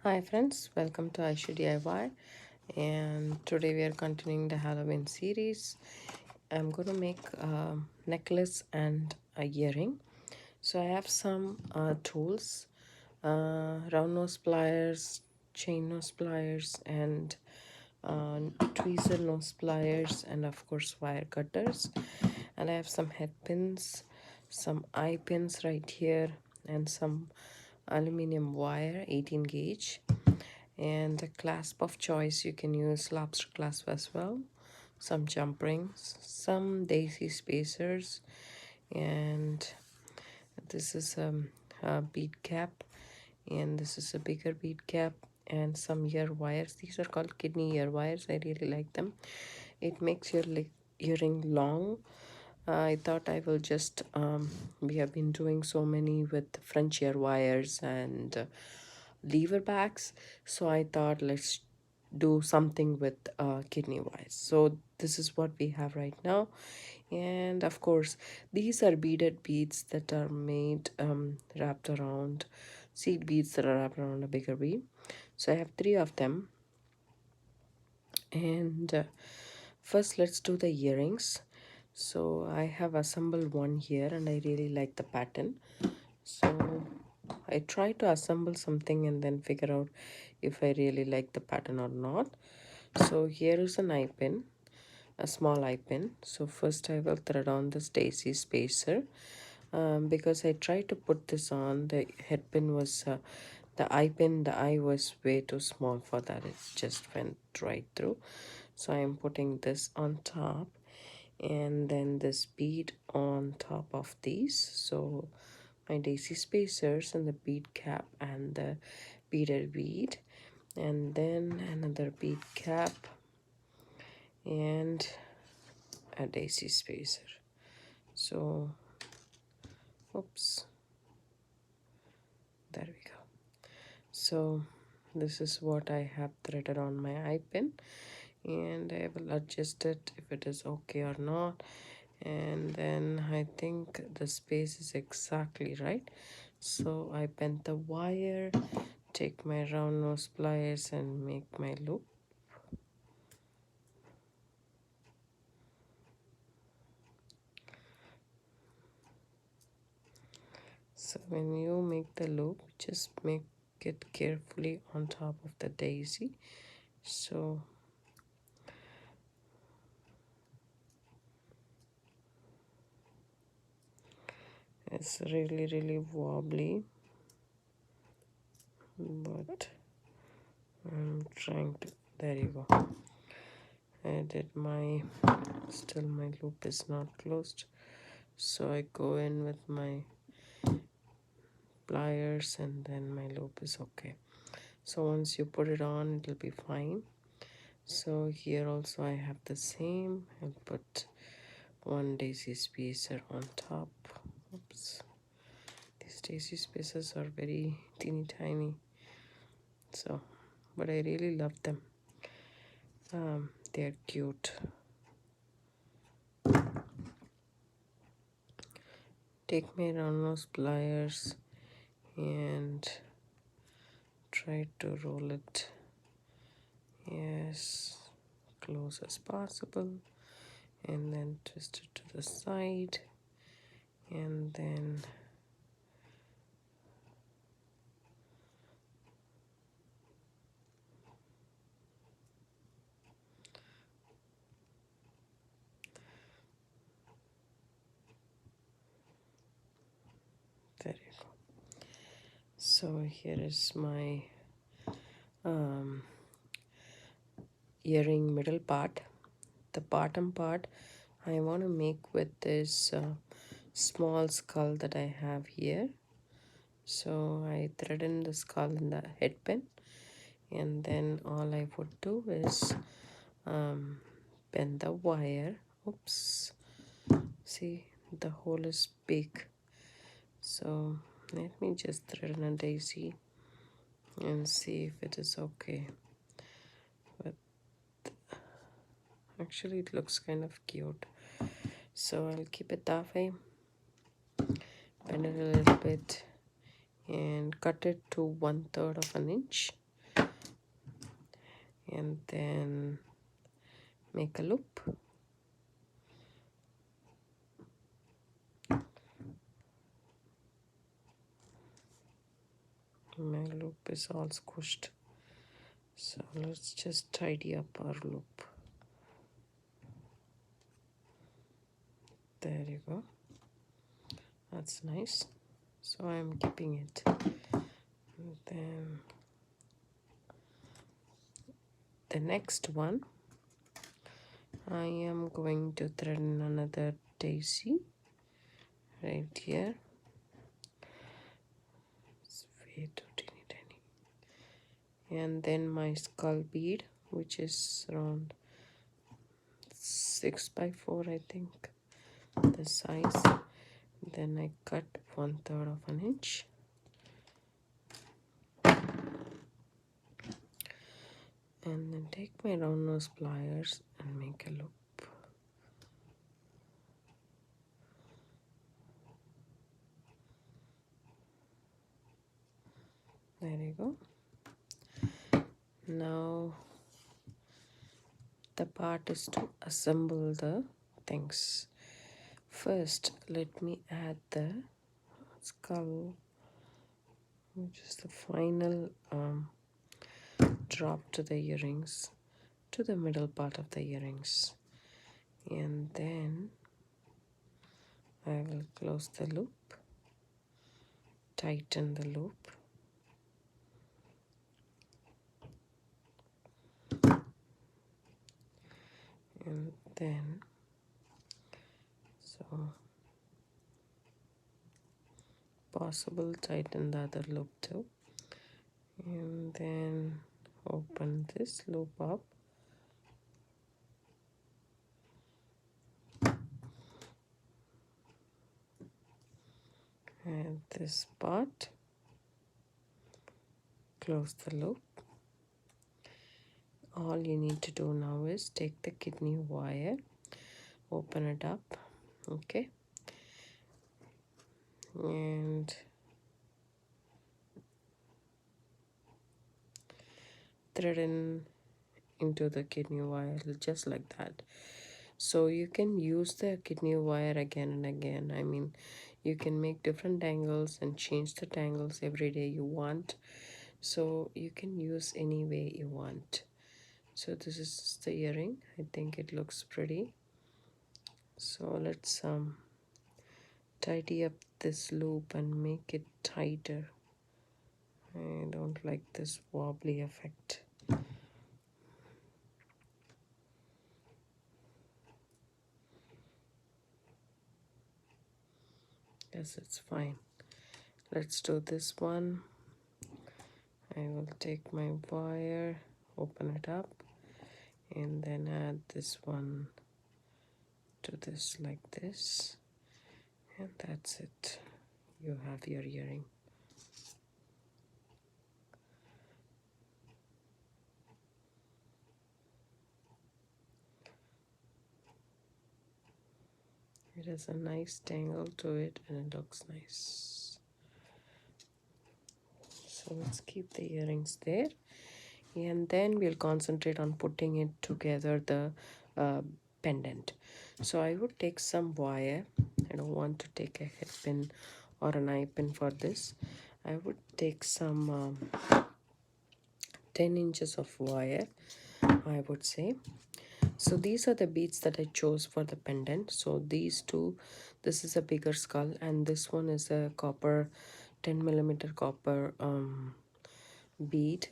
Hi friends, welcome to Aisha DIY, and today we are continuing the Halloween series. I'm going to make a necklace and a earring. So I have some tools, round nose pliers, chain nose pliers, and tweezer nose pliers, and of course wire cutters. And I have some head pins, some eye pins right here, and some aluminum wire 18 gauge, and a clasp of choice. You can use lobster clasp as well, some jump rings, some daisy spacers, and this is a bead cap, and this is a bigger bead cap, and some ear wires. These are called kidney ear wires. I really like them. It makes your earring long. I thought I will just we have been doing so many with French ear wires and lever backs, so I thought let's do something with kidney wires. So this is what we have right now, and of course these are beaded beads that are made wrapped around seed beads that are wrapped around a bigger bead. So I have three of them, and first let's do the earrings. So I have assembled one here and I really like the pattern, so I try to assemble something and then figure out if I really like the pattern or not. So here is an eye pin, a small eye pin. So first I will thread on this daisy spacer, because I tried to put this on. The head pin was the eye pin, the eye was way too small for that. It just went right through. So I'm putting this on top, and then this bead on top of these. So my daisy spacers and the bead cap and the beaded bead, and then another bead cap and a daisy spacer. So oops, there we go. So this is what I have threaded on my eye pin, and I will adjust it if it is okay or not. And then I think the space is exactly right, so I bent the wire, take my round nose pliers and make my loop. So when you make the loop, just make it carefully on top of the daisy. So it's really wobbly, but I'm trying to, there you go. I did my, still my loop is not closed, so I go in with my pliers and then my loop is okay. So once you put it on, it'll be fine. So here also I have the same. I'll put one daisy spacer on top. Oops, these daisy spacers are very teeny tiny, so but I really love them. They're cute. Take my round nose pliers and try to roll it, yes, close as possible, and then twist it to the side, and then there you go. So here is my earring middle part. The bottom part I want to make with this small skull that I have here. So I thread in the skull in the head pin, and then all I would do is bend the wire. Oops, see, the hole is big, so let me just thread in a daisy and see if it is okay. But actually it looks kind of cute, so I'll keep it that way. Bend it a little bit and cut it to 1/3 of an inch. and then make a loop. My loop is all squished, so let's just tidy up our loop. There you go. That's nice. So I'm keeping it. And then the next one, I am going to thread in another daisy right here. It's way too teeny tiny. And then my skull bead, which is around 6 by 4, I think, the size. Then I cut 1/3 of an inch. And then take my round nose pliers and make a loop. There you go. Now the part is to assemble the things. First, let me add the skull, which is the final drop to the earrings, to the middle part of the earrings. And then I will close the loop, tighten the loop, and then possible tighten the other loop too, and then open this loop up, and this part, close the loop. All you need to do now is take the kidney wire, open it up, okay, and thread into the kidney wire just like that. So you can use the kidney wire again and again. I mean, you can make different tangles and change the tangles every day you want, so you can use any way you want. So this is the earring. I think it looks pretty. So let's tidy up this loop and make it tighter. I don't like this wobbly effect. Yes, it's fine. Let's do this one. I will take my wire, open it up, and then add this one to this like this, and that's it. You have your earring. It has a nice tangle to it and it looks nice. So let's keep the earrings there, and then we'll concentrate on putting it together, the pendant. So I would take some wire. I don't want to take a head pin or an eye pin for this. I would take some 10 inches of wire, I would say. So these are the beads that I chose for the pendant. So these two, this is a bigger skull, and this one is a copper, 10 millimeter copper bead,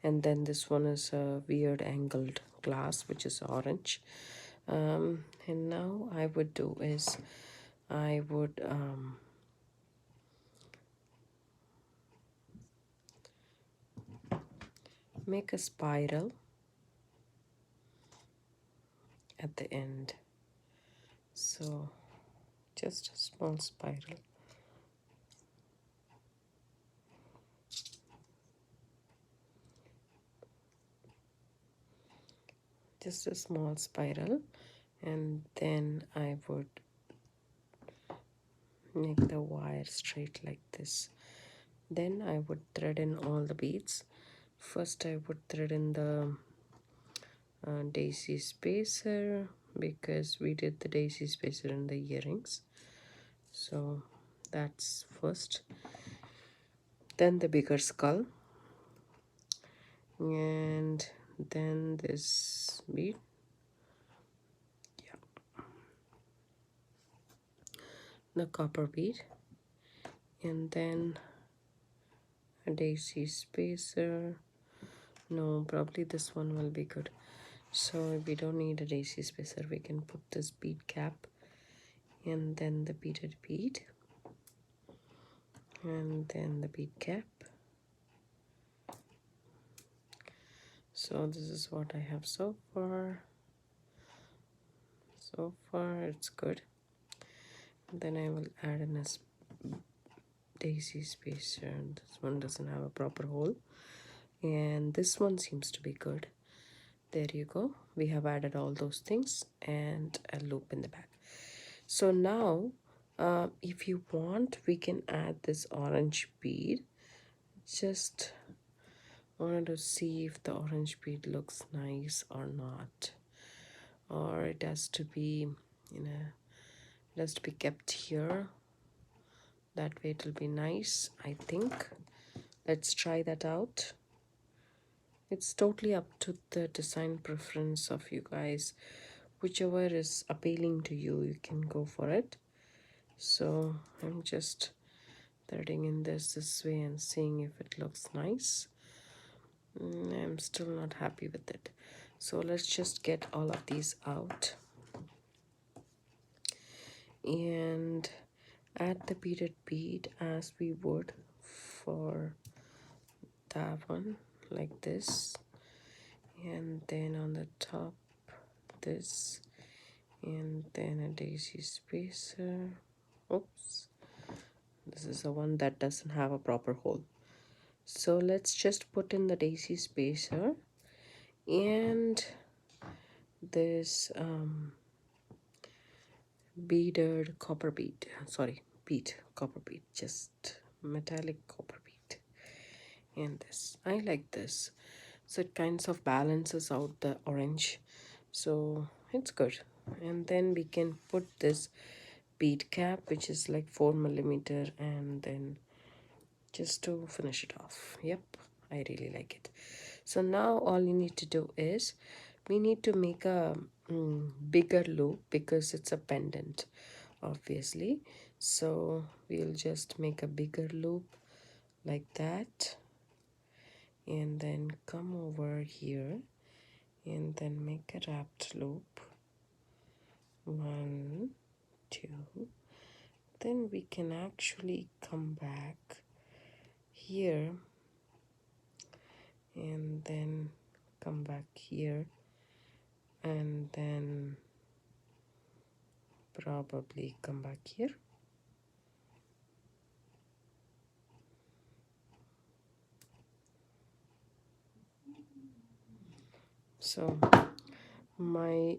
and then this one is a weird angled glass, which is orange. And now I would do is I would make a spiral at the end. So just a small spiral. Just a small spiral, and then I would make the wire straight like this. Then I would thread in all the beads. First I would thread in the daisy spacer, because we did the daisy spacer in the earrings. So that's first. Then the bigger skull, and then this bead, the copper bead, and then a daisy spacer. No, probably this one will be good. So we don't need a daisy spacer, we can put this bead cap, and then the beaded bead, and then the bead cap. So this is what I have so far. So far it's good. Then I will add in a daisy spacer. This one doesn't have a proper hole, and this one seems to be good. There you go, we have added all those things and a loop in the back. So now if you want, we can add this orange bead. Just wanted to see if the orange bead looks nice or not, or it has to be it has to be kept here. That way it will be nice, I think. Let's try that out. It's totally up to the design preference of you guys. Whichever is appealing to you, you can go for it. So I'm just threading in this way and seeing if it looks nice. I'm still not happy with it. So let's just get all of these out and add the beaded bead as we would for that one, like this, and then on the top this, and then a daisy spacer. Oops, this is the one that doesn't have a proper hole. So let's just put in the daisy spacer and this beaded copper bead, copper bead, just metallic copper bead. And this, I like this, so it kinds of balances out the orange, so it's good. And then we can put this bead cap, which is like 4mm, and then just to finish it off. Yep, I really like it. So now all you need to do is we need to make a bigger loop because it's a pendant, obviously. So we'll just make a bigger loop like that, and then come over here and then make a wrapped loop. 1, 2. Then we can actually come back here and then come back here, and then probably come back here. So my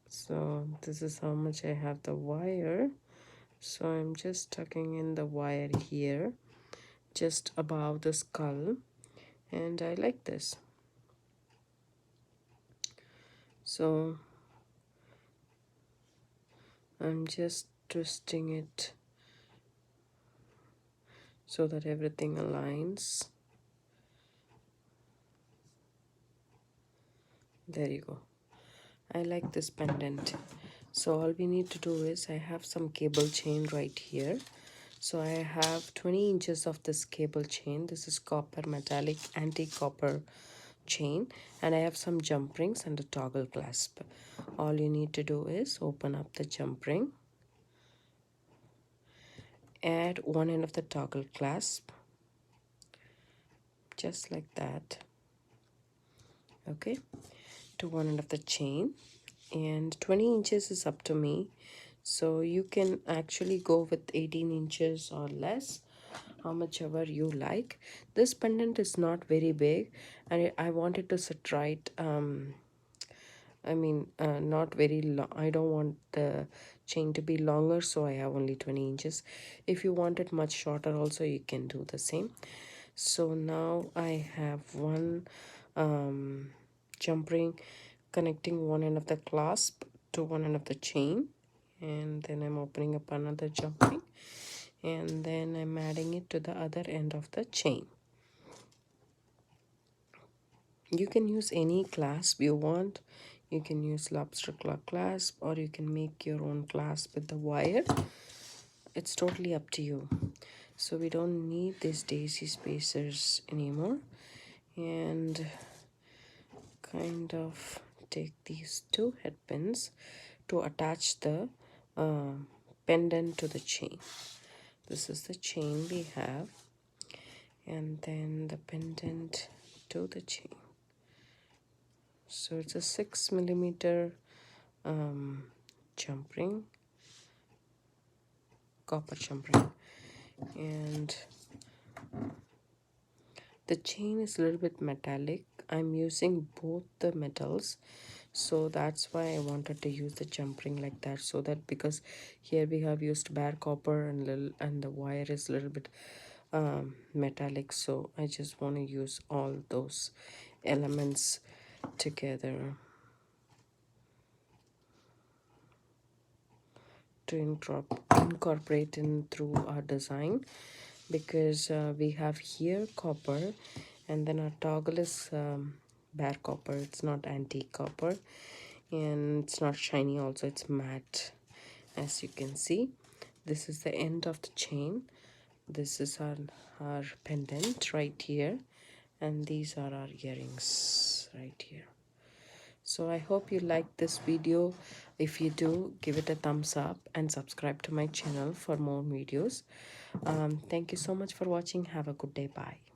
so this is how much I have the wire. So I'm just tucking in the wire here just above the skull, and I like this. So I'm just twisting it so that everything aligns. There you go. I like this pendant. So all we need to do is, I have some cable chain right here. So I have 20 inches of this cable chain. This is copper metallic anti-copper chain, and I have some jump rings and a toggle clasp. All you need to do is open up the jump ring, add one end of the toggle clasp, just like that, okay, to one end of the chain. And 20 inches is up to me, so you can actually go with 18 inches or less, how much ever you like. This pendant is not very big, and I wanted to sit right I mean, not very long. I don't want the chain to be longer, so I have only 20 inches. If you want it much shorter also, you can do the same. So now I have one jump ring connecting one end of the clasp to one end of the chain, and then I'm opening up another jump ring, and then I'm adding it to the other end of the chain. You can use any clasp you want. You can use lobster claw clasp, or you can make your own clasp with the wire. It's totally up to you. So we don't need these daisy spacers anymore, and kind of take these two head pins to attach the uh, pendant to the chain. This is the chain we have, and then the pendant to the chain. So it's a 6 millimeter jump ring, copper jump ring, and the chain is a little bit metallic. I'm using both the metals, so that's why I wanted to use the jump ring like that, so that because here we have used bare copper and the wire is a little bit metallic, so I just want to use all those elements together to incorporate in through our design, because we have here copper, and then our toggle is bare copper. It's not antique copper, and it's not shiny also, it's matte. As you can see, this is the end of the chain. This is our pendant right here, and these are our earrings right here. So I hope you like this video. If you do, give it a thumbs up and subscribe to my channel for more videos. Thank you so much for watching. Have a good day. Bye.